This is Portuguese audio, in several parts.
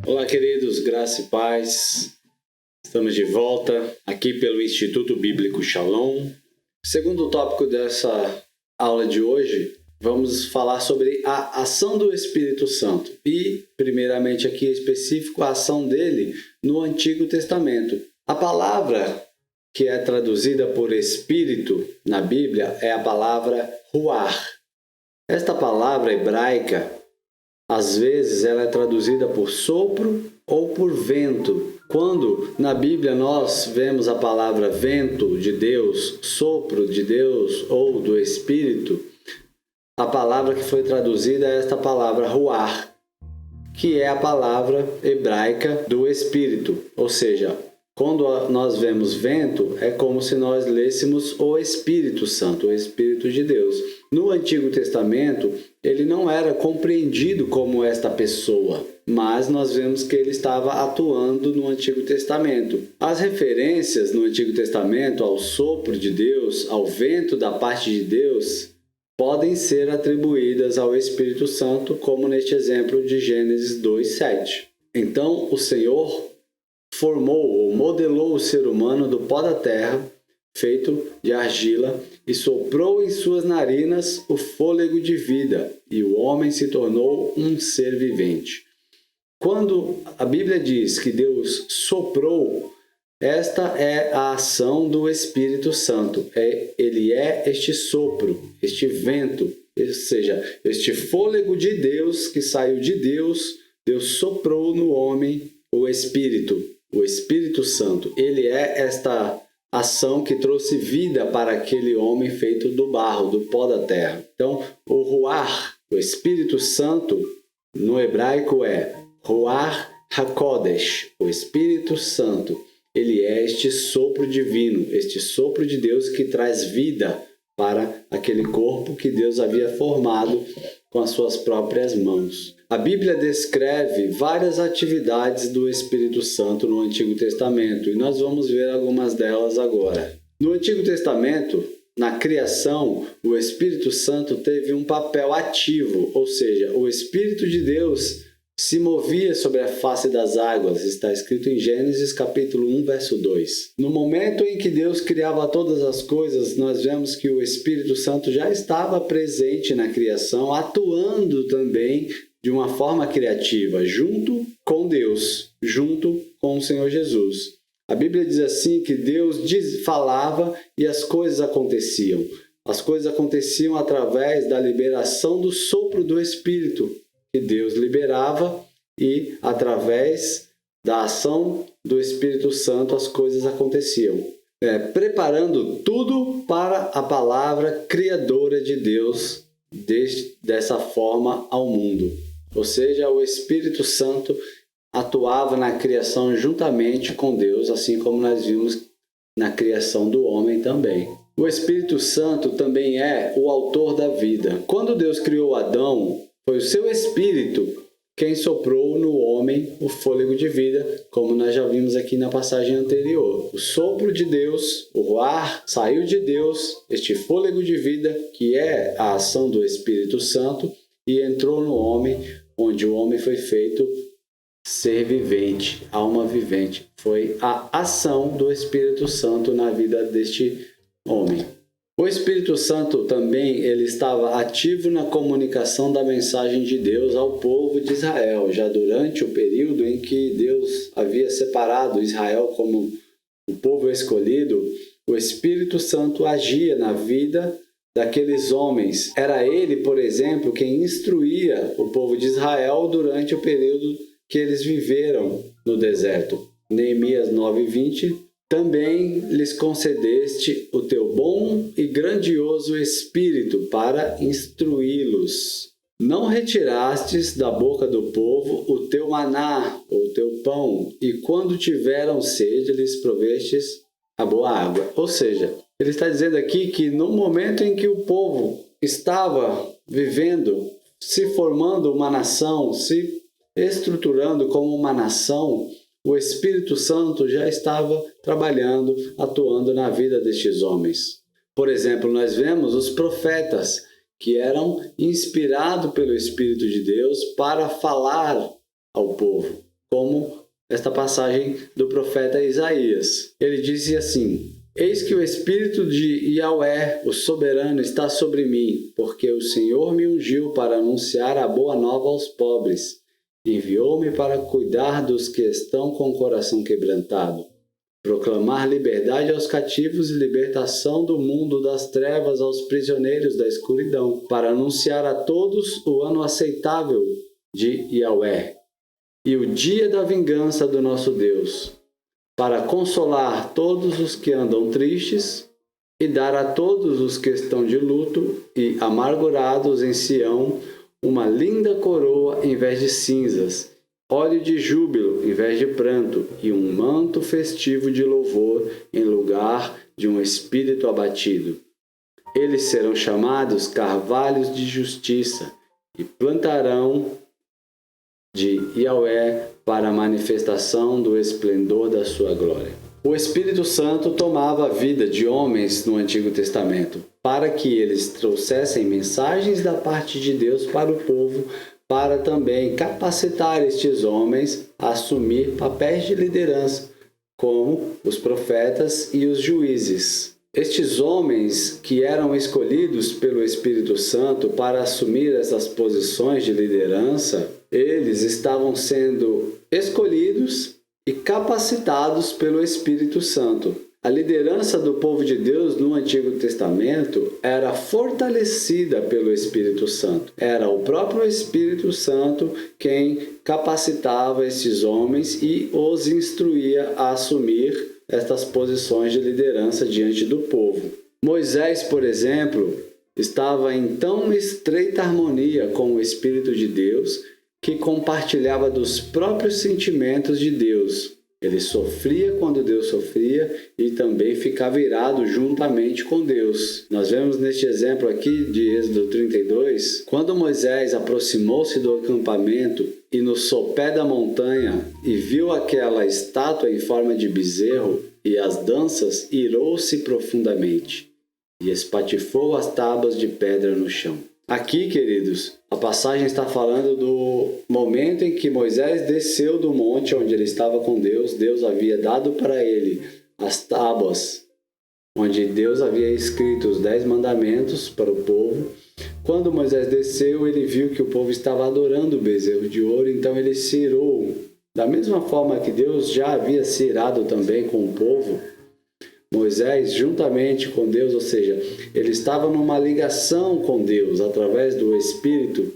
Olá, queridos, graça e paz. Estamos de volta aqui pelo Instituto Bíblico Shalom. Segundo tópico dessa aula de hoje, vamos falar sobre a ação do Espírito Santo e, primeiramente aqui específico, a ação dele no Antigo Testamento. A palavra que é traduzida por Espírito na Bíblia é a palavra Ruach. Esta palavra hebraica, às vezes, ela é traduzida por sopro ou por vento. Quando na Bíblia nós vemos a palavra vento de Deus, sopro de Deus ou do Espírito, a palavra que foi traduzida é esta palavra Ruach, que é a palavra hebraica do Espírito. Ou seja, quando nós vemos vento, é como se nós lêssemos o Espírito Santo, o Espírito de Deus. No Antigo Testamento, ele não era compreendido como esta pessoa, mas nós vemos que ele estava atuando no Antigo Testamento. As referências no Antigo Testamento ao sopro de Deus, ao vento da parte de Deus, podem ser atribuídas ao Espírito Santo, como neste exemplo de Gênesis 2:7. Então, o Senhor formou ou modelou o ser humano do pó da terra, feito de argila, e soprou em suas narinas o fôlego de vida, e o homem se tornou um ser vivente. Quando a Bíblia diz que Deus soprou, esta é a ação do Espírito Santo. Ele é este sopro, este vento, ou seja, este fôlego de Deus que saiu de Deus, Deus soprou no homem o Espírito Santo. Ele é esta ação que trouxe vida para aquele homem feito do barro, do pó da terra. Então, o Ruach, o Espírito Santo, no hebraico é Ruach HaKodesh, o Espírito Santo. Ele é este sopro divino, este sopro de Deus que traz vida para aquele corpo que Deus havia formado com as suas próprias mãos. A Bíblia descreve várias atividades do Espírito Santo no Antigo Testamento e nós vamos ver algumas delas agora. No Antigo Testamento, na criação, o Espírito Santo teve um papel ativo, ou seja, o Espírito de Deus se movia sobre a face das águas, está escrito em Gênesis capítulo 1, verso 2. No momento em que Deus criava todas as coisas, nós vemos que o Espírito Santo já estava presente na criação, atuando também de uma forma criativa, junto com Deus, junto com o Senhor Jesus. A Bíblia diz assim que Deus falava e as coisas aconteciam. As coisas aconteciam através da liberação do sopro do Espírito, que Deus liberava, e através da ação do Espírito Santo as coisas aconteciam, preparando tudo para a palavra criadora de Deus dessa forma ao mundo. Ou seja, o Espírito Santo atuava na criação juntamente com Deus, assim como nós vimos na criação do homem também. O Espírito Santo também é o autor da vida. Quando Deus criou Adão, foi o seu Espírito quem soprou no homem o fôlego de vida, como nós já vimos aqui na passagem anterior. O sopro de Deus, o Ruach, saiu de Deus, este fôlego de vida, que é a ação do Espírito Santo, e entrou no homem, onde o homem foi feito ser vivente, alma vivente. Foi a ação do Espírito Santo na vida deste homem. O Espírito Santo também ele estava ativo na comunicação da mensagem de Deus ao povo de Israel, já durante o período em que Deus havia separado Israel como o povo escolhido. O Espírito Santo agia na vida daqueles homens. Era ele, por exemplo, quem instruía o povo de Israel durante o período que eles viveram no deserto. Neemias 9:20, também lhes concedeste o teu bom e grandioso Espírito para instruí-los. Não retirastes da boca do povo o teu maná, ou teu pão, e quando tiveram sede, lhes provestes a boa água. Ou seja, ele está dizendo aqui que no momento em que o povo estava vivendo, se formando uma nação, se estruturando como uma nação, o Espírito Santo já estava trabalhando, atuando na vida destes homens. Por exemplo, nós vemos os profetas que eram inspirados pelo Espírito de Deus para falar ao povo. como esta passagem do profeta Isaías. Ele disse assim: Eis que o Espírito de Yahweh, o soberano, está sobre mim, porque o Senhor me ungiu para anunciar a boa nova aos pobres. Enviou-me para cuidar dos que estão com o coração quebrantado, proclamar liberdade aos cativos e libertação do mundo das trevas aos prisioneiros da escuridão, para anunciar a todos o ano aceitável de Yahweh e o dia da vingança do nosso Deus, para consolar todos os que andam tristes e dar a todos os que estão de luto e amargurados em Sião uma linda coroa em vez de cinzas, óleo de júbilo em vez de pranto e um manto festivo de louvor em lugar de um espírito abatido. Eles serão chamados carvalhos de justiça e plantarão de Yahweh para a manifestação do esplendor da sua glória. O Espírito Santo tomava a vida de homens no Antigo Testamento, para que eles trouxessem mensagens da parte de Deus para o povo, para também capacitar estes homens a assumir papéis de liderança, como os profetas e os juízes. Estes homens que eram escolhidos pelo Espírito Santo para assumir essas posições de liderança, eles estavam sendo escolhidos e capacitados pelo Espírito Santo. A liderança do povo de Deus no Antigo Testamento era fortalecida pelo Espírito Santo. Era o próprio Espírito Santo quem capacitava esses homens e os instruía a assumir estas posições de liderança diante do povo. Moisés, por exemplo, estava em tão estreita harmonia com o Espírito de Deus que compartilhava dos próprios sentimentos de Deus. Ele sofria quando Deus sofria e também ficava irado juntamente com Deus. Nós vemos neste exemplo aqui de Êxodo 32, quando Moisés aproximou-se do acampamento e no sopé da montanha e viu aquela estátua em forma de bezerro e as danças, irou-se profundamente e espatifou as tábuas de pedra no chão. Aqui, queridos, a passagem está falando do momento em que Moisés desceu do monte onde ele estava com Deus. Deus havia dado para ele as tábuas, onde Deus havia escrito os 10 mandamentos para o povo. Quando Moisés desceu, ele viu que o povo estava adorando o bezerro de ouro, então ele se irou. Da mesma forma que Deus já havia se irado também com o povo, Moisés, juntamente com Deus, ou seja, ele estava numa ligação com Deus através do Espírito,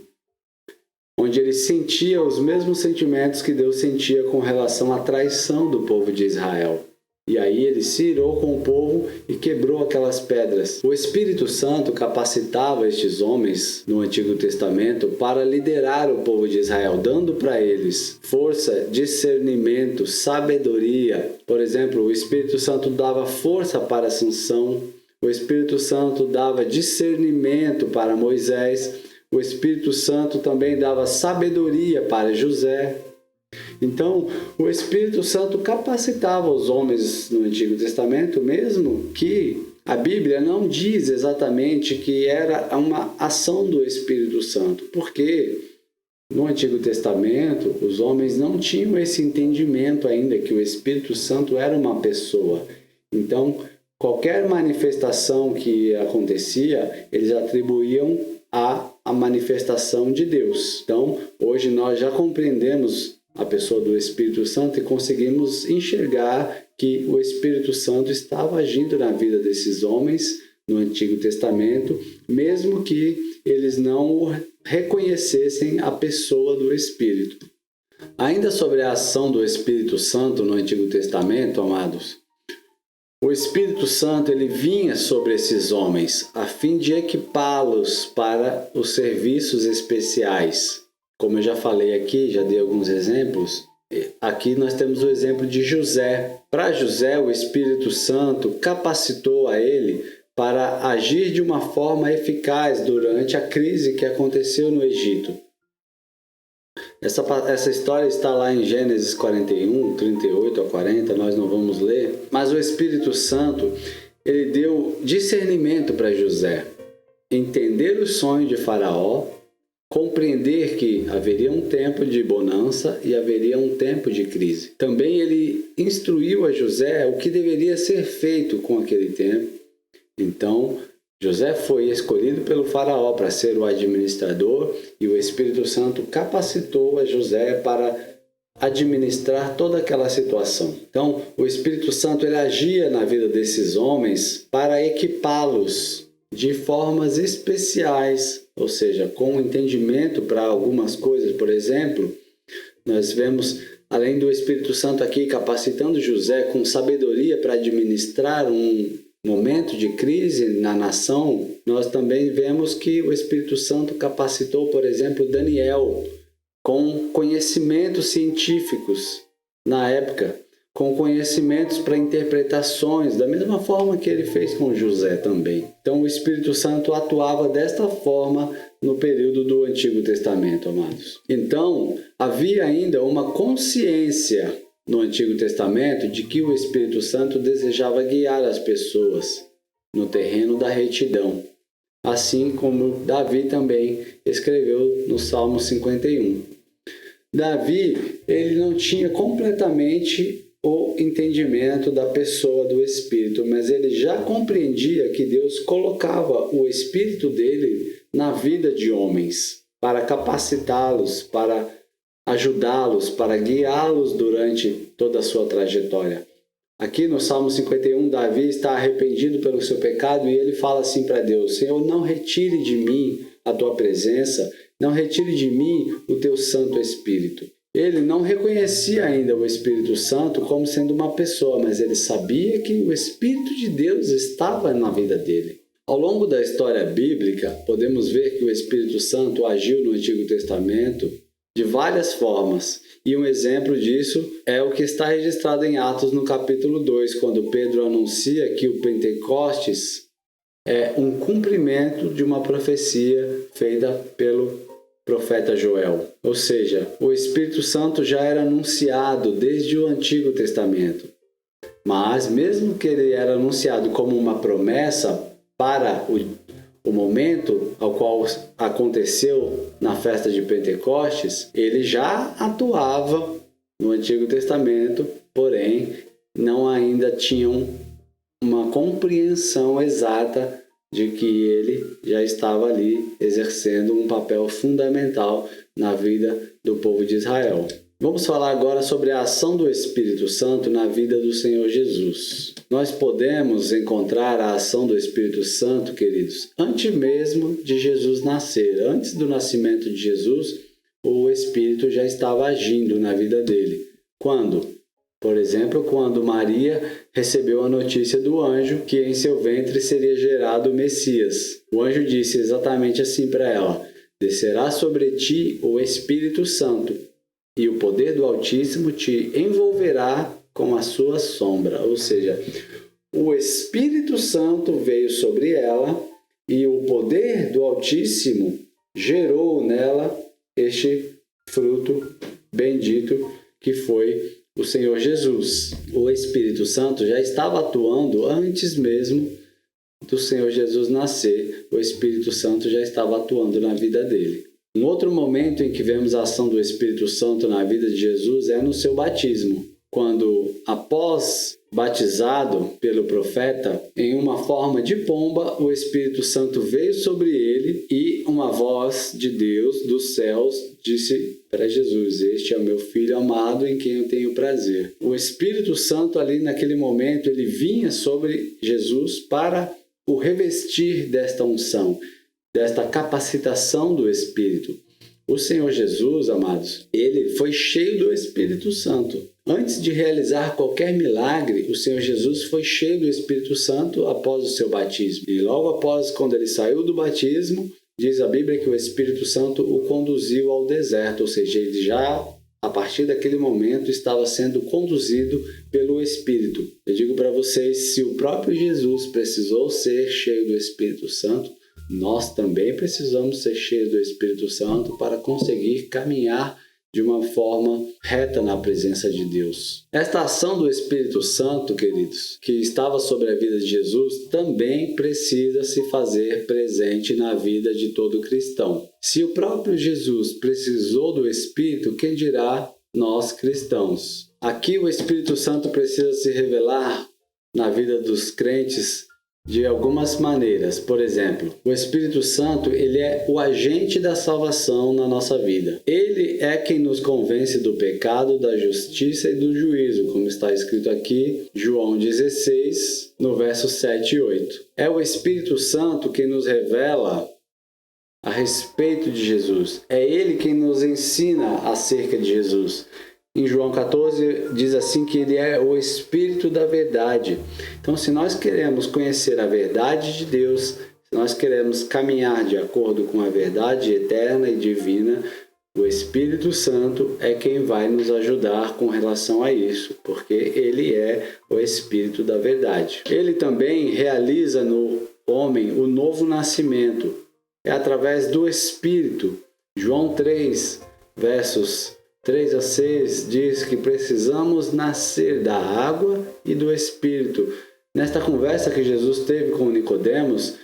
onde ele sentia os mesmos sentimentos que Deus sentia com relação à traição do povo de Israel. E aí ele se irou com o povo e quebrou aquelas pedras. O Espírito Santo capacitava estes homens no Antigo Testamento para liderar o povo de Israel, dando para eles força, discernimento, sabedoria. Por exemplo, o Espírito Santo dava força para Sansão, o Espírito Santo dava discernimento para Moisés, o Espírito Santo também dava sabedoria para José. Então, o Espírito Santo capacitava os homens no Antigo Testamento, mesmo que a Bíblia não diz exatamente que era uma ação do Espírito Santo, porque no Antigo Testamento os homens não tinham esse entendimento ainda que o Espírito Santo era uma pessoa. Então, qualquer manifestação que acontecia, eles atribuíam à manifestação de Deus. Então, hoje nós já compreendemos a pessoa do Espírito Santo e conseguimos enxergar que o Espírito Santo estava agindo na vida desses homens no Antigo Testamento, mesmo que eles não reconhecessem a pessoa do Espírito. Ainda sobre a ação do Espírito Santo no Antigo Testamento, amados, o Espírito Santo ele vinha sobre esses homens a fim de equipá-los para os serviços especiais. Como eu já falei aqui, já dei alguns exemplos. Aqui nós temos o exemplo de José. Para José, o Espírito Santo capacitou a ele para agir de uma forma eficaz durante a crise que aconteceu no Egito. Essa história está lá em Gênesis 41, 38 a 40, nós não vamos ler. Mas o Espírito Santo, ele deu discernimento para José. Entender o sonho de Faraó, compreender que haveria um tempo de bonança e haveria um tempo de crise. Também ele instruiu a José o que deveria ser feito com aquele tempo. Então, José foi escolhido pelo faraó para ser o administrador e o Espírito Santo capacitou a José para administrar toda aquela situação. Então, o Espírito Santo ele agia na vida desses homens para equipá-los de formas especiais, ou seja, com entendimento para algumas coisas. Por exemplo, nós vemos, além do Espírito Santo aqui capacitando José com sabedoria para administrar um momento de crise na nação, nós também vemos que o Espírito Santo capacitou, por exemplo, Daniel com conhecimentos científicos na época, com conhecimentos para interpretações, da mesma forma que ele fez com José também. Então o Espírito Santo atuava desta forma no período do Antigo Testamento, amados. Então, havia ainda uma consciência no Antigo Testamento de que o Espírito Santo desejava guiar as pessoas no terreno da retidão, assim como Davi também escreveu no Salmo 51. Davi, ele não tinha completamente o entendimento da pessoa do Espírito, mas ele já compreendia que Deus colocava o Espírito dele na vida de homens para capacitá-los, para ajudá-los, para guiá-los durante toda a sua trajetória. Aqui no Salmo 51, Davi está arrependido pelo seu pecado e ele fala assim para Deus: Senhor, não retire de mim a tua presença, não retire de mim o teu Santo Espírito. Ele não reconhecia ainda o Espírito Santo como sendo uma pessoa, mas ele sabia que o Espírito de Deus estava na vida dele. Ao longo da história bíblica, podemos ver que o Espírito Santo agiu no Antigo Testamento de várias formas. E um exemplo disso é o que está registrado em Atos no capítulo 2, quando Pedro anuncia que o Pentecostes é um cumprimento de uma profecia feita pelo profeta Joel. Ou seja, o Espírito Santo já era anunciado desde o Antigo Testamento. Mas mesmo que ele era anunciado como uma promessa para o momento ao qual aconteceu na festa de Pentecostes, ele já atuava no Antigo Testamento, porém não ainda tinham uma compreensão exata de que ele já estava ali exercendo um papel fundamental na vida do povo de Israel. Vamos falar agora sobre a ação do Espírito Santo na vida do Senhor Jesus. Nós podemos encontrar a ação do Espírito Santo, queridos, antes mesmo de Jesus nascer. Antes do nascimento de Jesus, o Espírito já estava agindo na vida dele. Quando? Por exemplo, quando Maria recebeu a notícia do anjo que em seu ventre seria gerado o Messias. O anjo disse exatamente assim para ela: descerá sobre ti o Espírito Santo, e o poder do Altíssimo te envolverá com a sua sombra. Ou seja, o Espírito Santo veio sobre ela e o poder do Altíssimo gerou nela este fruto bendito que foi o Senhor Jesus. O Espírito Santo já estava atuando antes mesmo do Senhor Jesus nascer. O Espírito Santo já estava atuando na vida dele. Um outro momento em que vemos a ação do Espírito Santo na vida de Jesus é no seu batismo, quando, após batizado pelo profeta, em uma forma de pomba, o Espírito Santo veio sobre ele e uma voz de Deus dos céus disse para Jesus: este é o meu Filho amado em quem eu tenho prazer. O Espírito Santo ali naquele momento, ele vinha sobre Jesus para o revestir desta unção, desta capacitação do Espírito. O Senhor Jesus, amados, ele foi cheio do Espírito Santo. Antes de realizar qualquer milagre, o Senhor Jesus foi cheio do Espírito Santo após o seu batismo. E logo após, quando ele saiu do batismo, diz a Bíblia que o Espírito Santo o conduziu ao deserto, ou seja, ele já, a partir daquele momento, estava sendo conduzido pelo Espírito. Eu digo para vocês, se o próprio Jesus precisou ser cheio do Espírito Santo, nós também precisamos ser cheios do Espírito Santo para conseguir caminhar de uma forma reta na presença de Deus. Esta ação do Espírito Santo, queridos, que estava sobre a vida de Jesus, também precisa se fazer presente na vida de todo cristão. Se o próprio Jesus precisou do Espírito, quem dirá nós cristãos? Aqui o Espírito Santo precisa se revelar na vida dos crentes de algumas maneiras. Por exemplo, o Espírito Santo, ele é o agente da salvação na nossa vida. Ele é quem nos convence do pecado, da justiça e do juízo, como está escrito aqui, João 16, no verso 7 e 8. É o Espírito Santo quem nos revela a respeito de Jesus. É ele quem nos ensina acerca de Jesus. Em João 14 diz assim que ele é o Espírito da verdade. Então, se nós queremos conhecer a verdade de Deus, se nós queremos caminhar de acordo com a verdade eterna e divina, o Espírito Santo é quem vai nos ajudar com relação a isso, porque ele é o Espírito da verdade. Ele também realiza no homem o novo nascimento. É através do Espírito. João 3, versos 3 a 6 diz que precisamos nascer da água e do Espírito. Nesta conversa que Jesus teve com Nicodemos,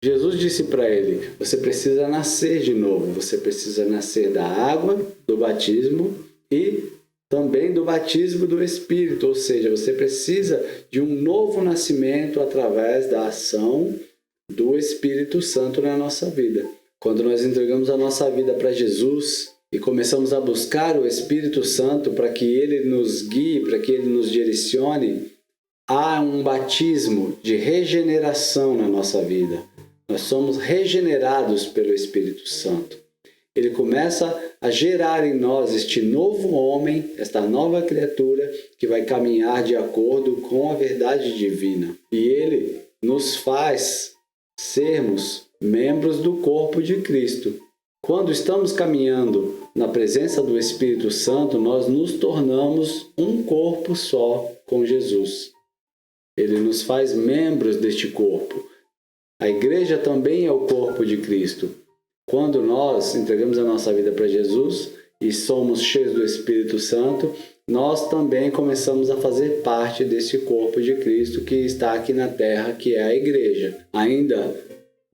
Jesus disse para ele: você precisa nascer de novo, você precisa nascer da água, do batismo e também do batismo do Espírito, ou seja, você precisa de um novo nascimento através da ação do Espírito Santo na nossa vida. Quando nós entregamos a nossa vida para Jesus e começamos a buscar o Espírito Santo para que ele nos guie, para que ele nos direcione, há um batismo de regeneração na nossa vida. Nós somos regenerados pelo Espírito Santo. Ele começa a gerar em nós este novo homem, esta nova criatura que vai caminhar de acordo com a verdade divina. E ele nos faz sermos membros do corpo de Cristo. Quando estamos caminhando na presença do Espírito Santo, nós nos tornamos um corpo só com Jesus. Ele nos faz membros deste corpo. A igreja também é o corpo de Cristo. Quando nós entregamos a nossa vida para Jesus e somos cheios do Espírito Santo, nós também começamos a fazer parte desse corpo de Cristo que está aqui na terra, que é a igreja. Ainda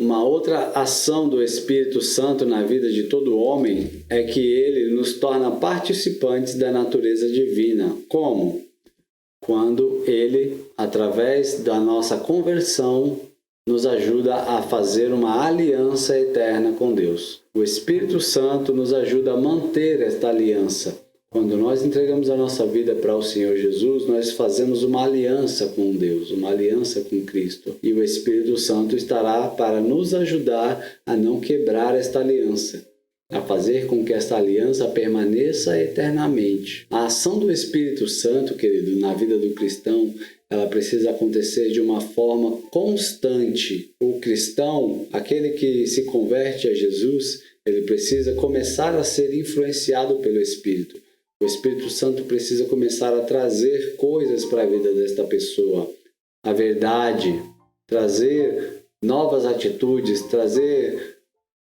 uma outra ação do Espírito Santo na vida de todo homem é que ele nos torna participantes da natureza divina. Como? Quando ele, através da nossa conversão, nos ajuda a fazer uma aliança eterna com Deus. O Espírito Santo nos ajuda a manter esta aliança. Quando nós entregamos a nossa vida para o Senhor Jesus, nós fazemos uma aliança com Deus, uma aliança com Cristo. E o Espírito Santo estará para nos ajudar a não quebrar esta aliança, a fazer com que esta aliança permaneça eternamente. A ação do Espírito Santo, querido, na vida do cristão, ela precisa acontecer de uma forma constante. O cristão, aquele que se converte a Jesus, ele precisa começar a ser influenciado pelo Espírito. O Espírito Santo precisa começar a trazer coisas para a vida desta pessoa. A verdade, trazer novas atitudes, trazer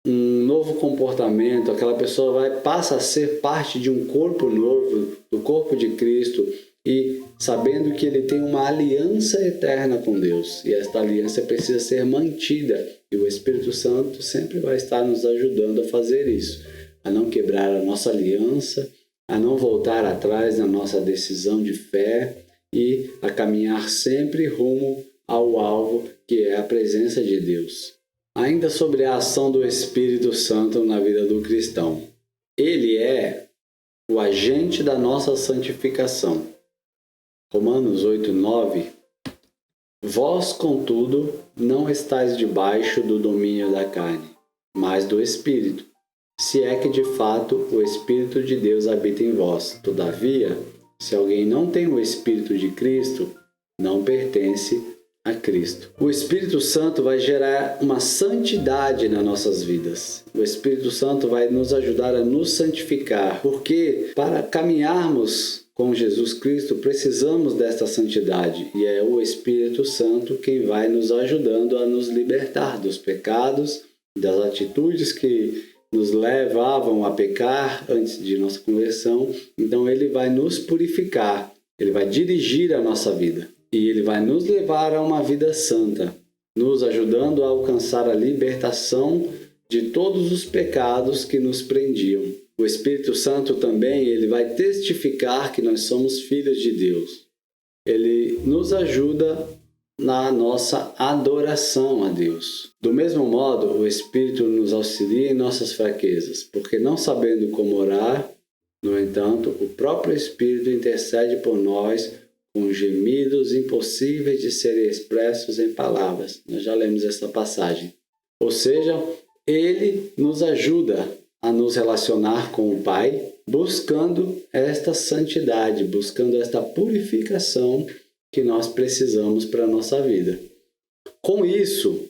um novo comportamento. Aquela pessoa passa a ser parte de um corpo novo, do corpo de Cristo, e sabendo que ele tem uma aliança eterna com Deus. E esta aliança precisa ser mantida. E o Espírito Santo sempre vai estar nos ajudando a fazer isso, a não quebrar a nossa aliança, a não voltar atrás na nossa decisão de fé e a caminhar sempre rumo ao alvo, que é a presença de Deus. Ainda sobre a ação do Espírito Santo na vida do cristão. Ele é o agente da nossa santificação. Romanos 8:9. Vós, contudo, não estáis debaixo do domínio da carne, mas do Espírito, se é que de fato o Espírito de Deus habita em vós. Todavia, se alguém não tem o Espírito de Cristo, não pertence a Cristo. O Espírito Santo vai gerar uma santidade nas nossas vidas. O Espírito Santo vai nos ajudar a nos santificar, porque para caminharmos com Jesus Cristo precisamos desta santidade, e é o Espírito Santo quem vai nos ajudando a nos libertar dos pecados, das atitudes que nos levavam a pecar antes de nossa conversão. Então ele vai nos purificar, ele vai dirigir a nossa vida e ele vai nos levar a uma vida santa, nos ajudando a alcançar a libertação de todos os pecados que nos prendiam. O Espírito Santo também, ele vai testificar que nós somos filhos de Deus. Ele nos ajuda na nossa adoração a Deus. Do mesmo modo, o Espírito nos auxilia em nossas fraquezas, porque não sabendo como orar, no entanto, o próprio Espírito intercede por nós com gemidos impossíveis de serem expressos em palavras. Nós já lemos essa passagem. Ou seja, ele nos ajuda a nos relacionar com o Pai, buscando esta santidade, buscando esta purificação que nós precisamos para a nossa vida. Com isso,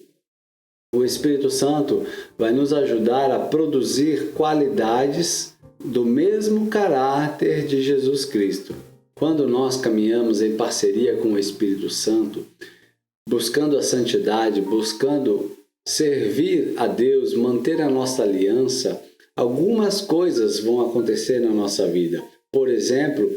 o Espírito Santo vai nos ajudar a produzir qualidades do mesmo caráter de Jesus Cristo. Quando nós caminhamos em parceria com o Espírito Santo, buscando a santidade, buscando servir a Deus, manter a nossa aliança, algumas coisas vão acontecer na nossa vida. Por exemplo,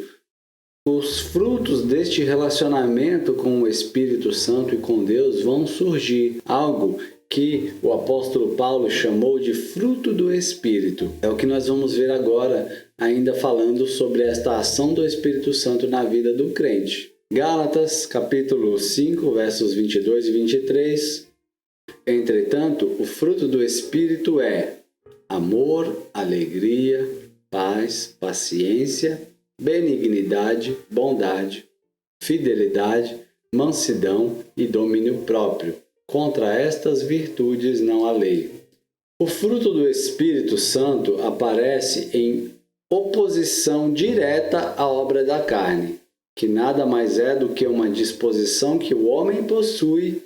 os frutos deste relacionamento com o Espírito Santo e com Deus vão surgir. Algo que o apóstolo Paulo chamou de fruto do Espírito. É o que nós vamos ver agora, ainda falando sobre esta ação do Espírito Santo na vida do crente. Gálatas, capítulo 5, versos 22 e 23. Entretanto, o fruto do Espírito é amor, alegria, paz, paciência, benignidade, bondade, fidelidade, mansidão e domínio próprio. Contra estas virtudes não há lei. O fruto do Espírito Santo aparece em oposição direta à obra da carne, que nada mais é do que uma disposição que o homem possui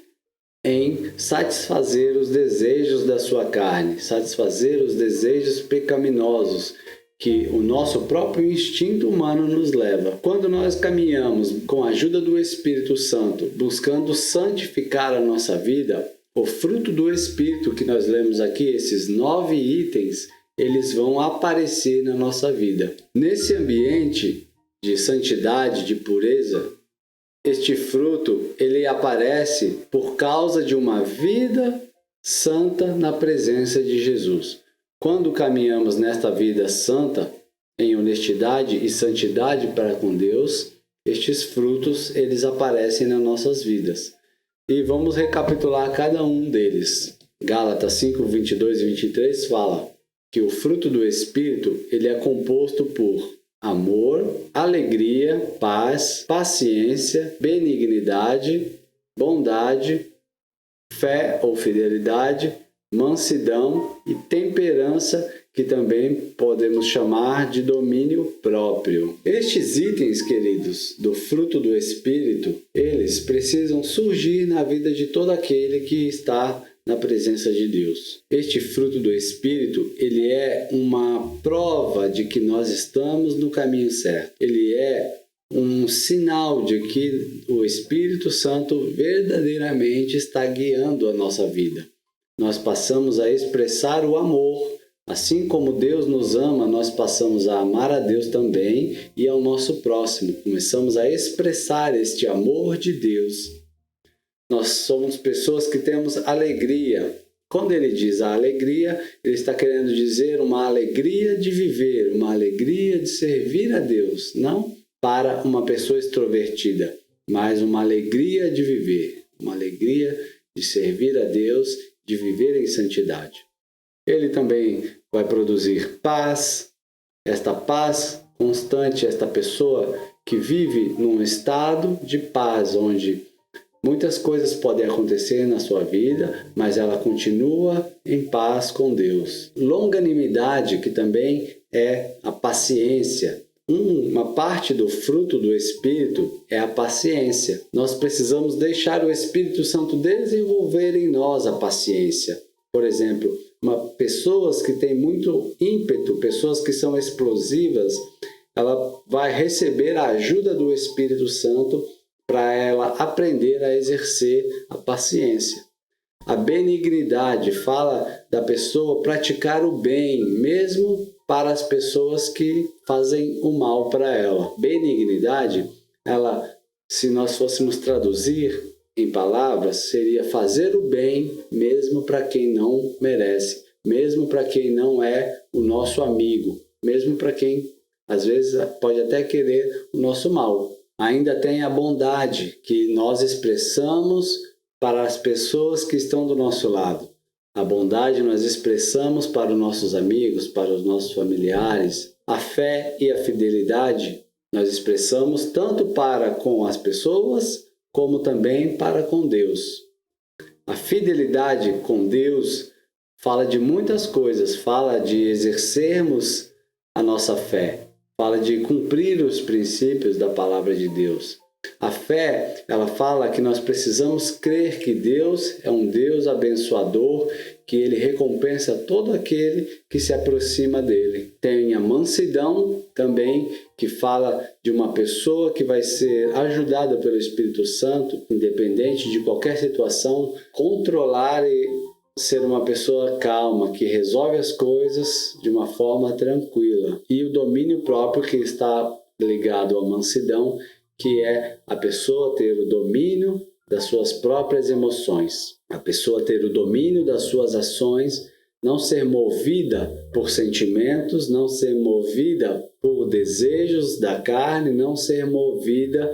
em satisfazer os desejos da sua carne, satisfazer os desejos pecaminosos que o nosso próprio instinto humano nos leva. Quando nós caminhamos com a ajuda do Espírito Santo, buscando santificar a nossa vida, o fruto do Espírito que nós lemos aqui, esses 9 itens, eles vão aparecer na nossa vida. Nesse ambiente de santidade, de pureza, este fruto, ele aparece por causa de uma vida santa na presença de Jesus. Quando caminhamos nesta vida santa, em honestidade e santidade para com Deus, estes frutos, eles aparecem nas nossas vidas. E vamos recapitular cada um deles. Gálatas 5, 22 e 23 fala que o fruto do Espírito, ele é composto por amor, alegria, paz, paciência, benignidade, bondade, fé ou fidelidade, mansidão e temperança, que também podemos chamar de domínio próprio. Estes itens, queridos, do fruto do Espírito, eles precisam surgir na vida de todo aquele que está na presença de Deus. Este fruto do Espírito, ele é uma prova de que nós estamos no caminho certo. Ele é um sinal de que o Espírito Santo verdadeiramente está guiando a nossa vida. Nós passamos a expressar o amor. Assim como Deus nos ama, nós passamos a amar a Deus também e ao nosso próximo. Começamos a expressar este amor de Deus. Nós somos pessoas que temos alegria. Quando ele diz a alegria, ele está querendo dizer uma alegria de viver, uma alegria de servir a Deus. Não para uma pessoa extrovertida, mas uma alegria de viver, uma alegria de servir a Deus, de viver em santidade. Ele também vai produzir paz, esta paz constante, esta pessoa que vive num estado de paz, onde muitas coisas podem acontecer na sua vida, mas ela continua em paz com Deus. Longanimidade, que também é a paciência. Uma parte do fruto do Espírito é a paciência. Nós precisamos deixar o Espírito Santo desenvolver em nós a paciência. Por exemplo, pessoas que têm muito ímpeto, pessoas que são explosivas, ela vai receber a ajuda do Espírito Santo para ela aprender a exercer a paciência. A benignidade fala da pessoa praticar o bem, mesmo para as pessoas que fazem o mal para ela. Benignidade, se nós fôssemos traduzir em palavras, seria fazer o bem mesmo para quem não merece, mesmo para quem não é o nosso amigo, mesmo para quem às vezes pode até querer o nosso mal. Ainda tem a bondade que nós expressamos para as pessoas que estão do nosso lado. A bondade nós expressamos para os nossos amigos, para os nossos familiares. A fé e a fidelidade nós expressamos tanto para com as pessoas, como também para com Deus. A fidelidade com Deus fala de muitas coisas, fala de exercermos a nossa fé, fala de cumprir os princípios da palavra de Deus. A fé, ela fala que nós precisamos crer que Deus é um Deus abençoador, que Ele recompensa todo aquele que se aproxima dEle. Tem a mansidão também, que fala de uma pessoa que vai ser ajudada pelo Espírito Santo, independente de qualquer situação, controlar e ser uma pessoa calma, que resolve as coisas de uma forma tranquila. E o domínio próprio, que está ligado à mansidão, que é a pessoa ter o domínio das suas próprias emoções, a pessoa ter o domínio das suas ações, não ser movida por sentimentos, não ser movida por desejos da carne, não ser movida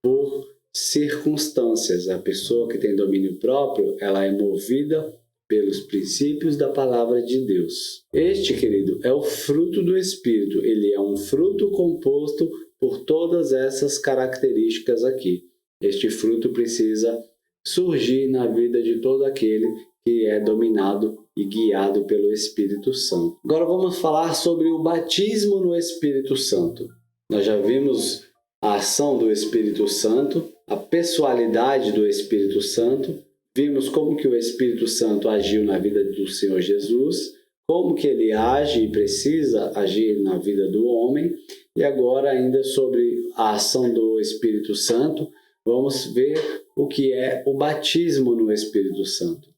por circunstâncias. A pessoa que tem domínio próprio, ela é movida pelos princípios da palavra de Deus. Este, querido, é o fruto do Espírito. Ele é um fruto composto por todas essas características aqui. Este fruto precisa surgir na vida de todo aquele que é dominado e guiado pelo Espírito Santo. Agora vamos falar sobre o batismo no Espírito Santo. Nós já vimos a ação do Espírito Santo, a pessoalidade do Espírito Santo, vimos como que o Espírito Santo agiu na vida do Senhor Jesus, como que ele age e precisa agir na vida do homem, e agora ainda sobre a ação do Espírito Santo, vamos ver o que é o batismo no Espírito Santo.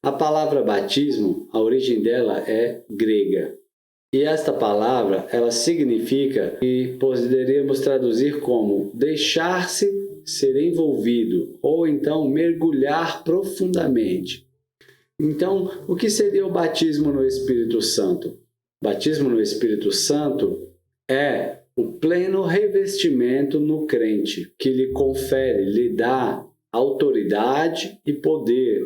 A palavra batismo, a origem dela é grega. E esta palavra, ela significa, e poderíamos traduzir como deixar-se ser envolvido, ou então mergulhar profundamente. Então, o que seria o batismo no Espírito Santo? O batismo no Espírito Santo é o pleno revestimento no crente, que lhe confere, lhe dá autoridade e poder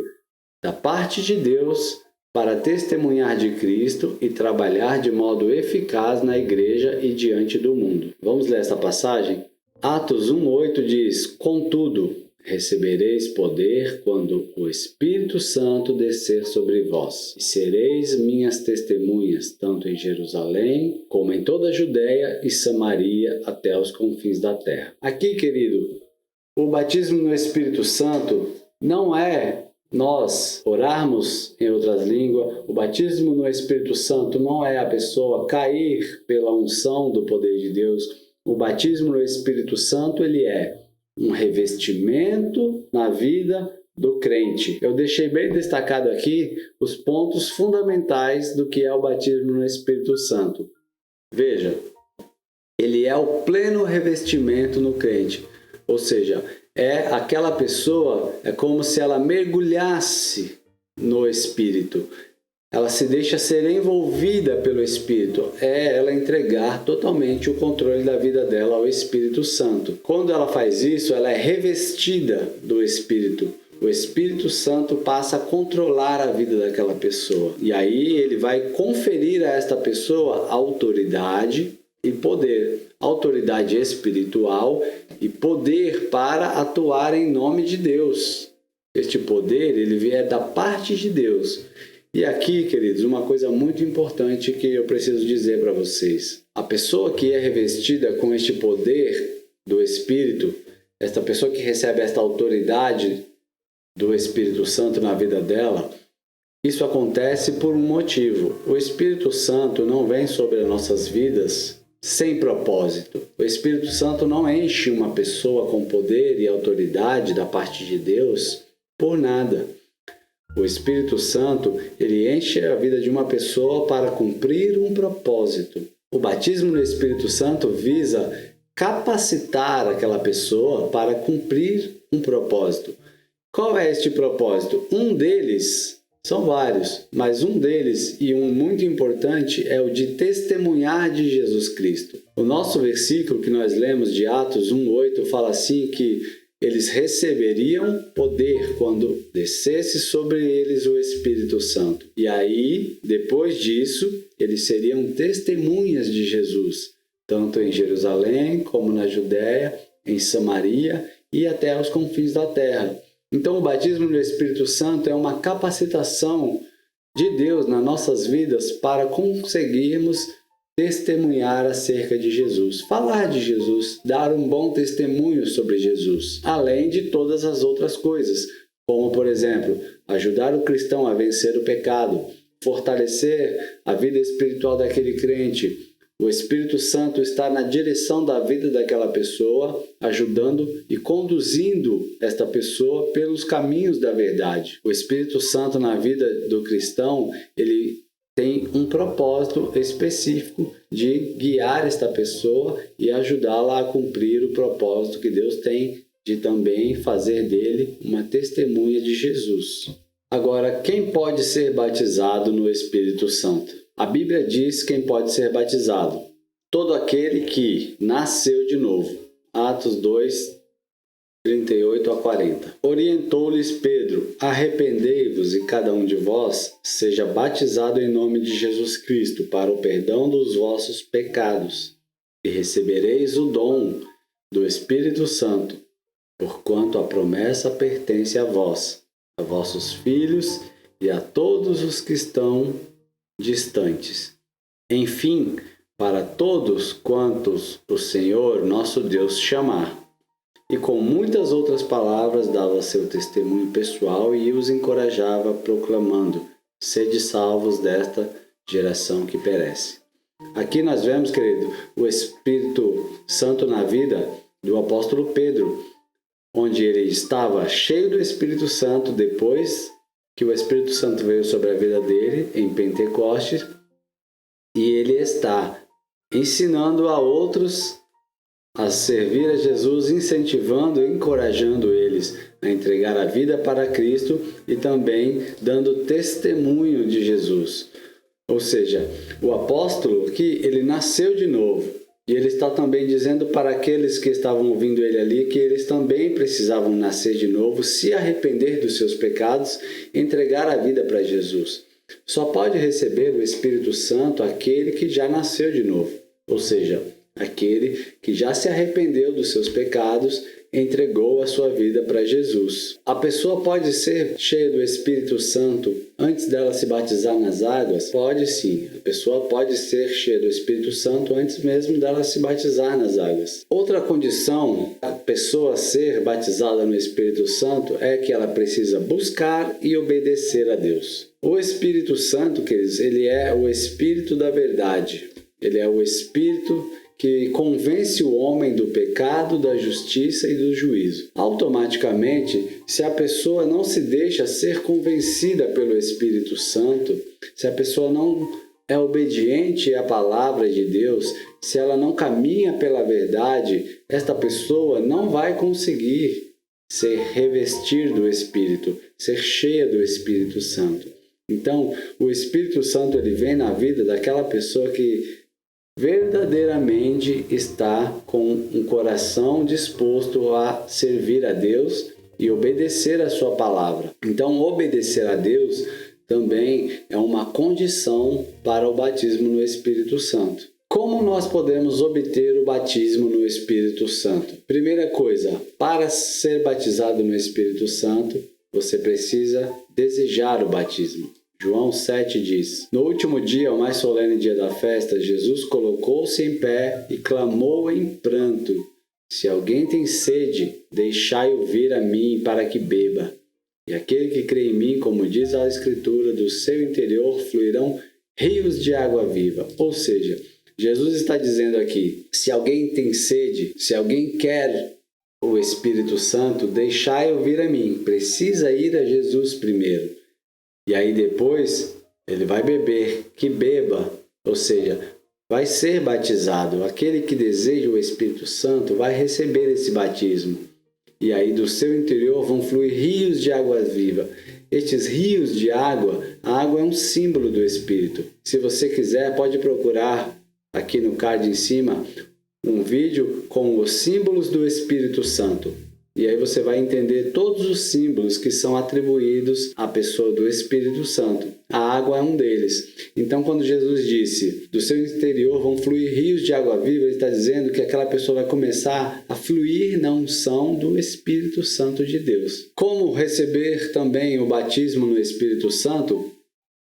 da parte de Deus para testemunhar de Cristo e trabalhar de modo eficaz na igreja e diante do mundo. Vamos ler essa passagem? Atos 1:8 diz: Contudo, recebereis poder quando o Espírito Santo descer sobre vós, e sereis minhas testemunhas, tanto em Jerusalém, como em toda a Judéia e Samaria, até os confins da terra. Aqui, querido, o batismo no Espírito Santo não é nós orarmos em outras línguas. O batismo no Espírito Santo não é a pessoa cair pela unção do poder de Deus. O batismo no Espírito Santo, ele é um revestimento na vida do crente. Eu deixei bem destacado aqui os pontos fundamentais do que é o batismo no Espírito Santo. Veja, ele é o pleno revestimento no crente, ou seja, é aquela pessoa, é como se ela mergulhasse no Espírito. Ela se deixa ser envolvida pelo Espírito. É ela entregar totalmente o controle da vida dela ao Espírito Santo. Quando ela faz isso, ela é revestida do Espírito. O Espírito Santo passa a controlar a vida daquela pessoa. E aí ele vai conferir a esta pessoa autoridade e poder. Autoridade espiritual e poder para atuar em nome de Deus. Este poder, ele vier da parte de Deus. E aqui, queridos, uma coisa muito importante que eu preciso dizer para vocês. A pessoa que é revestida com este poder do Espírito, esta pessoa que recebe esta autoridade do Espírito Santo na vida dela, isso acontece por um motivo. O Espírito Santo não vem sobre as nossas vidas sem propósito. O Espírito Santo não enche uma pessoa com poder e autoridade da parte de Deus por nada. O Espírito Santo, ele enche a vida de uma pessoa para cumprir um propósito. O batismo no Espírito Santo visa capacitar aquela pessoa para cumprir um propósito. Qual é este propósito? Um deles, são vários, mas um deles, e um muito importante, é o de testemunhar de Jesus Cristo. O nosso versículo que nós lemos de Atos 1:8 fala assim que eles receberiam poder quando descesse sobre eles o Espírito Santo. E aí, depois disso, eles seriam testemunhas de Jesus, tanto em Jerusalém como na Judéia, em Samaria e até aos confins da terra. Então, o batismo no Espírito Santo é uma capacitação de Deus nas nossas vidas para conseguirmos testemunhar acerca de Jesus, falar de Jesus, dar um bom testemunho sobre Jesus, além de todas as outras coisas, como, por exemplo, ajudar o cristão a vencer o pecado, fortalecer a vida espiritual daquele crente. O Espírito Santo está na direção da vida daquela pessoa, ajudando e conduzindo esta pessoa pelos caminhos da verdade. O Espírito Santo na vida do cristão, ele tem um propósito específico de guiar esta pessoa e ajudá-la a cumprir o propósito que Deus tem de também fazer dele uma testemunha de Jesus. Agora, quem pode ser batizado no Espírito Santo? A Bíblia diz quem pode ser batizado. Todo aquele que nasceu de novo. Atos 2, 38 a 40. Orientou-lhes Pedro: arrependei-vos e cada um de vós seja batizado em nome de Jesus Cristo para o perdão dos vossos pecados, e recebereis o dom do Espírito Santo, porquanto a promessa pertence a vós, a vossos filhos e a todos os que estão distantes. Enfim, para todos quantos o Senhor nosso Deus chamar. E com muitas outras palavras dava seu testemunho pessoal e os encorajava, proclamando: sede salvos desta geração que perece. Aqui nós vemos, querido, o Espírito Santo na vida do apóstolo Pedro, onde ele estava cheio do Espírito Santo depois que o Espírito Santo veio sobre a vida dele em Pentecostes, e ele está ensinando a outros a servir a Jesus, incentivando e encorajando eles a entregar a vida para Cristo e também dando testemunho de Jesus. Ou seja, o apóstolo que ele nasceu de novo, e ele está também dizendo para aqueles que estavam ouvindo ele ali que eles também precisavam nascer de novo, se arrepender dos seus pecados, entregar a vida para Jesus. Só pode receber o Espírito Santo aquele que já nasceu de novo, ou seja, aquele que já se arrependeu dos seus pecados, entregou a sua vida para Jesus. A pessoa pode ser cheia do Espírito Santo antes dela se batizar nas águas? Pode sim. A pessoa pode ser cheia do Espírito Santo antes mesmo dela se batizar nas águas. Outra condição da pessoa ser batizada no Espírito Santo é que ela precisa buscar e obedecer a Deus. O Espírito Santo, queridos, ele é o Espírito da verdade. Ele é o Espírito que convence o homem do pecado, da justiça e do juízo. Automaticamente, se a pessoa não se deixa ser convencida pelo Espírito Santo, se a pessoa não é obediente à palavra de Deus, se ela não caminha pela verdade, esta pessoa não vai conseguir ser revestir do Espírito, ser cheia do Espírito Santo. Então, o Espírito Santo ele vem na vida daquela pessoa que verdadeiramente está com um coração disposto a servir a Deus e obedecer a sua palavra. Então, obedecer a Deus também é uma condição para o batismo no Espírito Santo. Como nós podemos obter o batismo no Espírito Santo? Primeira coisa, para ser batizado no Espírito Santo, você precisa desejar o batismo. João 7 diz: no último dia, o mais solene dia da festa, Jesus colocou-se em pé e clamou em pranto: se alguém tem sede, deixai-o vir a mim para que beba. E aquele que crê em mim, como diz a Escritura, do seu interior fluirão rios de água viva. Ou seja, Jesus está dizendo aqui, se alguém tem sede, se alguém quer o Espírito Santo, deixai-o vir a mim. Precisa ir a Jesus primeiro. E aí depois ele vai beber, que beba, ou seja, vai ser batizado. Aquele que deseja o Espírito Santo vai receber esse batismo. E aí do seu interior vão fluir rios de água viva. Estes rios de água, a água é um símbolo do Espírito. Se você quiser, pode procurar aqui no card em cima um vídeo com os símbolos do Espírito Santo. E aí você vai entender todos os símbolos que são atribuídos à pessoa do Espírito Santo. A água é um deles. Então, quando Jesus disse, do seu interior vão fluir rios de água viva, ele está dizendo que aquela pessoa vai começar a fluir na unção do Espírito Santo de Deus. Como receber também o batismo no Espírito Santo?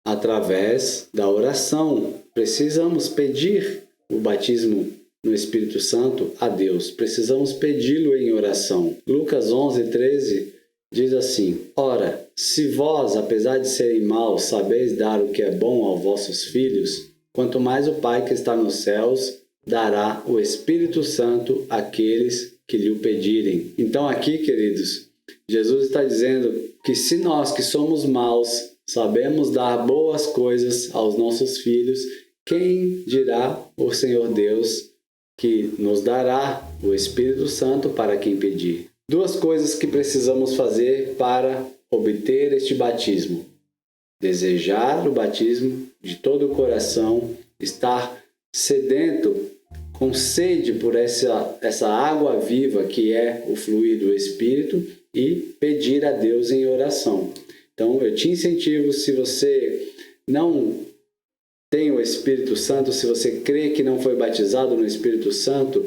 Através da oração. Precisamos pedir o batismo no Espírito Santo a Deus. Precisamos pedi-lo em oração. Lucas 11:13 diz assim: Ora, se vós, apesar de serem maus, sabeis dar o que é bom aos vossos filhos, quanto mais o Pai que está nos céus dará o Espírito Santo àqueles que lhe o pedirem. Então aqui, queridos, Jesus está dizendo que se nós que somos maus sabemos dar boas coisas aos nossos filhos, quem dirá o Senhor Deus que nos dará o Espírito Santo para quem pedir? Duas coisas que precisamos fazer para obter este batismo: desejar o batismo de todo o coração, estar sedento, com sede por essa água viva que é o fluir do Espírito, e pedir a Deus em oração. Então eu te incentivo, se você não tem o Espírito Santo, se você crê que não foi batizado no Espírito Santo,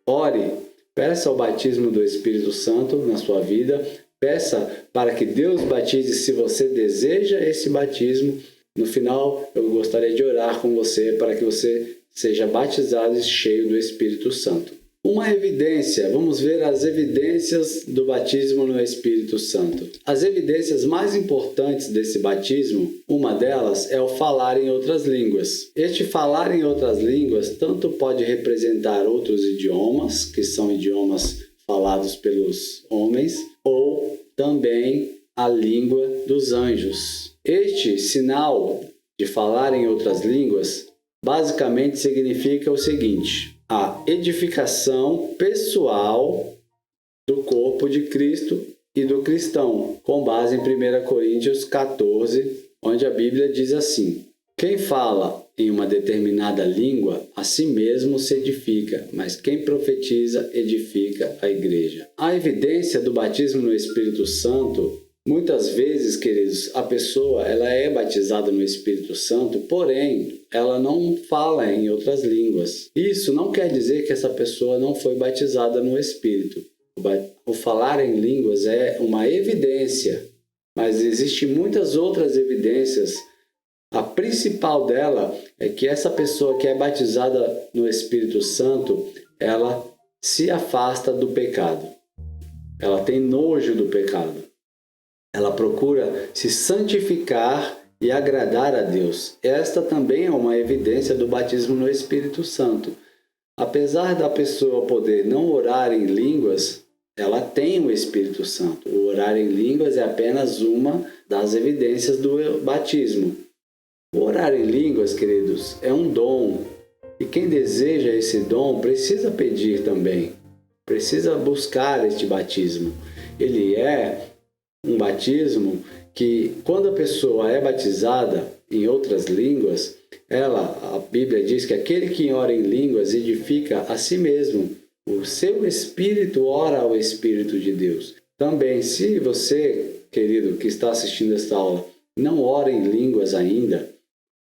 ore, peça o batismo do Espírito Santo na sua vida, peça para que Deus batize se você deseja esse batismo. No final, eu gostaria de orar com você para que você seja batizado e cheio do Espírito Santo. Uma evidência, vamos ver as evidências do batismo no Espírito Santo. As evidências mais importantes desse batismo, uma delas é o falar em outras línguas. Este falar em outras línguas tanto pode representar outros idiomas, que são idiomas falados pelos homens, ou também a língua dos anjos. Este sinal de falar em outras línguas basicamente significa o seguinte: a edificação pessoal do corpo de Cristo e do cristão, com base em 1 Coríntios 14, onde a Bíblia diz assim: quem fala em uma determinada língua, a si mesmo se edifica, mas quem profetiza edifica a igreja. A evidência do batismo no Espírito Santo, muitas vezes, queridos, a pessoa ela é batizada no Espírito Santo, porém, ela não fala em outras línguas. Isso não quer dizer que essa pessoa não foi batizada no Espírito. O falar em línguas é uma evidência, mas existem muitas outras evidências. A principal dela é que essa pessoa que é batizada no Espírito Santo, ela se afasta do pecado. Ela tem nojo do pecado. Ela procura se santificar e agradar a Deus. Esta também é uma evidência do batismo no Espírito Santo. Apesar da pessoa poder não orar em línguas, ela tem o Espírito Santo. O orar em línguas é apenas uma das evidências do batismo. O orar em línguas, queridos, é um dom. E quem deseja esse dom precisa pedir também. Precisa buscar este batismo. Ele é um batismo que, quando a pessoa é batizada em outras línguas, a Bíblia diz que aquele que ora em línguas edifica a si mesmo. O seu espírito ora ao Espírito de Deus. Também, se você, querido, que está assistindo esta aula, não ora em línguas ainda,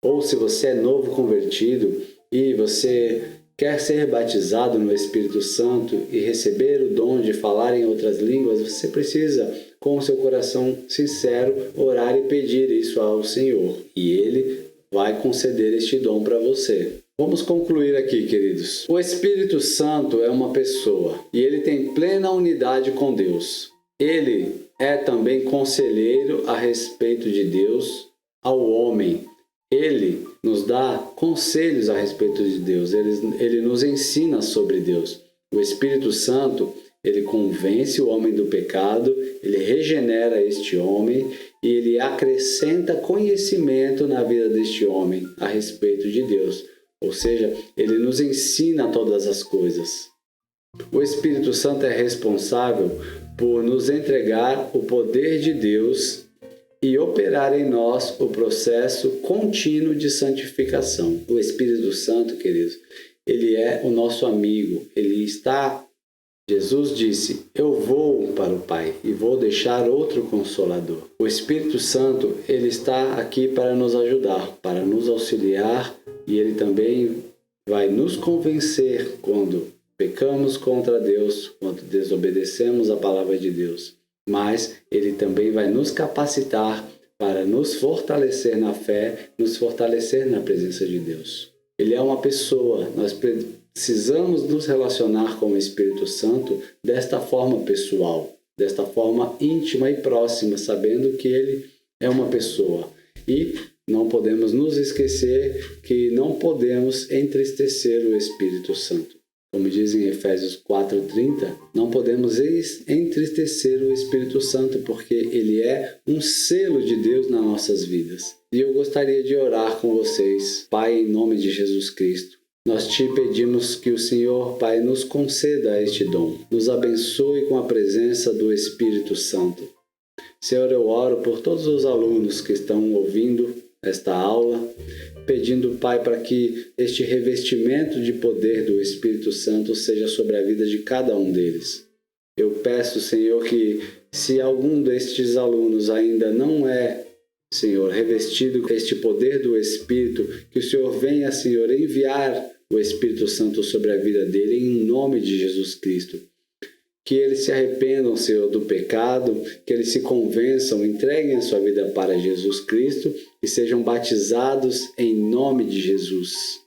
ou se você é novo convertido e você quer ser batizado no Espírito Santo e receber o dom de falar em outras línguas, você precisa, com o seu coração sincero, orar e pedir isso ao Senhor. E Ele vai conceder este dom para você. Vamos concluir aqui, queridos. O Espírito Santo é uma pessoa e ele tem plena unidade com Deus. Ele é também conselheiro a respeito de Deus ao homem. Ele nos dá conselhos a respeito de Deus. Ele nos ensina sobre Deus. O Espírito Santo, ele convence o homem do pecado, ele regenera este homem e ele acrescenta conhecimento na vida deste homem a respeito de Deus. Ou seja, ele nos ensina todas as coisas. O Espírito Santo é responsável por nos entregar o poder de Deus e operar em nós o processo contínuo de santificação. O Espírito Santo, queridos, ele é o nosso amigo. Jesus disse, eu vou para o Pai e vou deixar outro Consolador. O Espírito Santo, ele está aqui para nos ajudar, para nos auxiliar, e ele também vai nos convencer quando pecamos contra Deus, quando desobedecemos a palavra de Deus. Mas ele também vai nos capacitar para nos fortalecer na fé, nos fortalecer na presença de Deus. Ele é uma pessoa, nós precisamos nos relacionar com o Espírito Santo desta forma pessoal, desta forma íntima e próxima, sabendo que ele é uma pessoa. E não podemos nos esquecer que não podemos entristecer o Espírito Santo. Como diz em Efésios 4:30, não podemos entristecer o Espírito Santo, porque ele é um selo de Deus nas nossas vidas. E eu gostaria de orar com vocês. Pai, em nome de Jesus Cristo, nós te pedimos que o Senhor, Pai, nos conceda este dom. Nos abençoe com a presença do Espírito Santo. Senhor, eu oro por todos os alunos que estão ouvindo esta aula, pedindo, Pai, para que este revestimento de poder do Espírito Santo seja sobre a vida de cada um deles. Eu peço, Senhor, que se algum destes alunos ainda não é, Senhor, revestido com este poder do Espírito, que o Senhor venha, Senhor, enviar o Espírito Santo sobre a vida dele, em nome de Jesus Cristo. Que eles se arrependam, Senhor, do pecado, que eles se convençam, entreguem a sua vida para Jesus Cristo e sejam batizados em nome de Jesus.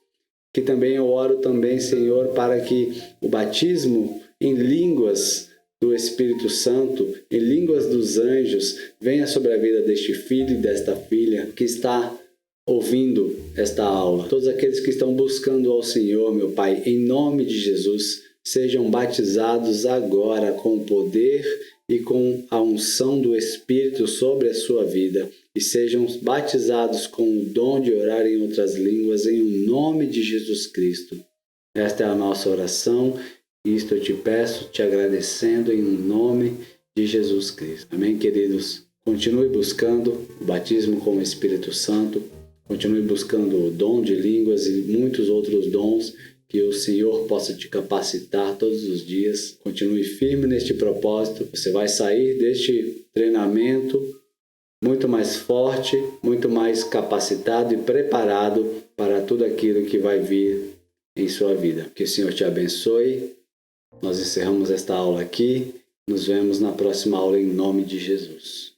Que também eu oro também, Senhor, para que o batismo em línguas do Espírito Santo, em línguas dos anjos, venha sobre a vida deste filho e desta filha que está ouvindo esta aula. Todos aqueles que estão buscando ao Senhor, meu Pai, em nome de Jesus, sejam batizados agora com o poder e com a unção do Espírito sobre a sua vida e sejam batizados com o dom de orar em outras línguas em nome de Jesus Cristo. Esta é a nossa oração e isto eu te peço, te agradecendo em nome de Jesus Cristo. Amém, queridos? Continue buscando o batismo com o Espírito Santo, continue buscando o dom de línguas e muitos outros dons, que o Senhor possa te capacitar todos os dias. Continue firme neste propósito. Você vai sair deste treinamento muito mais forte, muito mais capacitado e preparado para tudo aquilo que vai vir em sua vida. Que o Senhor te abençoe. Nós encerramos esta aula aqui. Nos vemos na próxima aula em nome de Jesus.